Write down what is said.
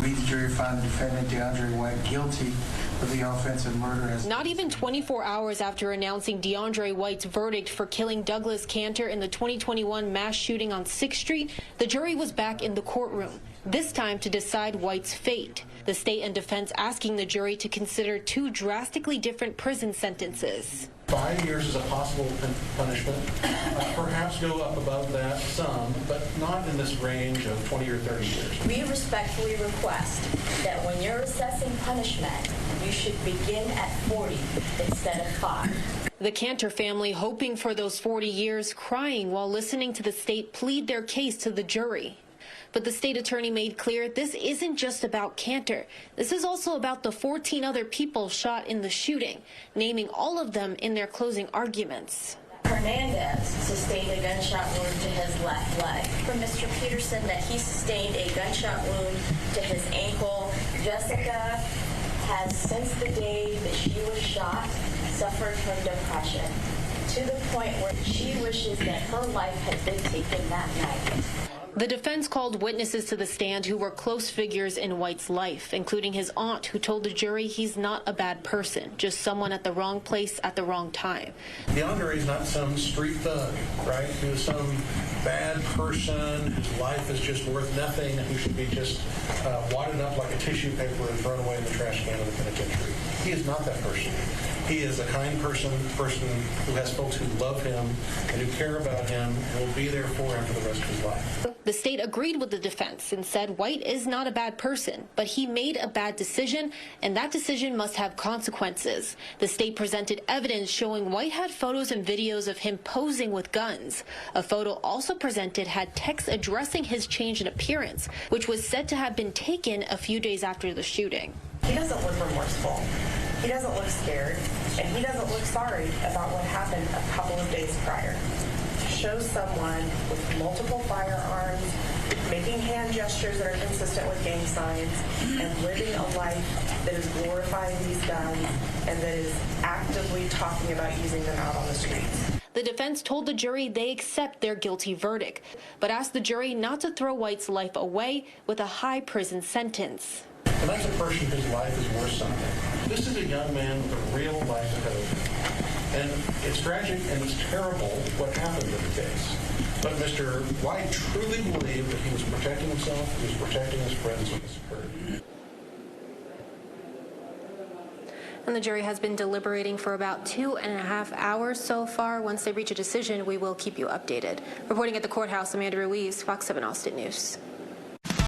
We, the jury, find the defendant, DeAndre White, guilty of the offense of murder. Not even 24 hours after announcing DeAndre White's verdict for killing Douglas Kantor in the 2021 mass shooting on 6th Street, the jury was back in the courtroom, this time to decide White's fate. The state and defense asking the jury to consider two drastically different prison sentences. 5 years is a possible punishment. Perhaps go up above that some, but not in this range of 20 or 30 years. We respectfully request that when you're assessing punishment, you should begin at 40 instead of 5. The Kantor family hoping for those 40 years, crying while listening to the state plead their case to the jury. But the state attorney made clear this isn't just about Kantor. This is also about the 14 other people shot in the shooting, naming all of them in their closing arguments. Hernandez sustained a gunshot wound to his left leg. From Mr. Peterson that he sustained a gunshot wound to his ankle. Jessica has, since the day that she was shot, suffered from depression to the point where she wishes that her life had been taken that night. The defense called witnesses to the stand who were close figures in White's life, including his aunt, who told the jury he's not a bad person, just someone at the wrong place at the wrong time. DeAndre is not some street thug, right? He was some bad person whose life is just worth nothing and who should be just wadded up like a tissue paper and thrown away in the trash can of the penitentiary. He is not that person. He is a kind person who has folks who love him and who care about him and will be there for him for the rest of his life. The state agreed with the defense and said White is not a bad person, but he made a bad decision, and that decision must have consequences. The state presented evidence showing White had photos and videos of him posing with guns. A photo also presented had text addressing his change in appearance, which was said to have been taken a few days after the shooting. He doesn't look remorseful. He doesn't look scared, and he doesn't look sorry about what happened a couple of days prior. Shows someone with multiple firearms, making hand gestures that are consistent with gang signs, and living a life that is glorifying these guns and that is actively talking about using them out on the streets. The defense told the jury they accept their guilty verdict, but asked the jury not to throw White's life away with a high prison sentence. And that's a person whose life is worth something. This is a young man with a real life ahead of him. And it's tragic and it's terrible what happened in the case. But Mr. White truly believed that he was protecting himself, he was protecting his friends when this occurred. And the jury has been deliberating for about 2.5 hours so far. Once they reach a decision, we will keep you updated. Reporting at the courthouse, Amanda Ruiz, Fox 7 Austin News.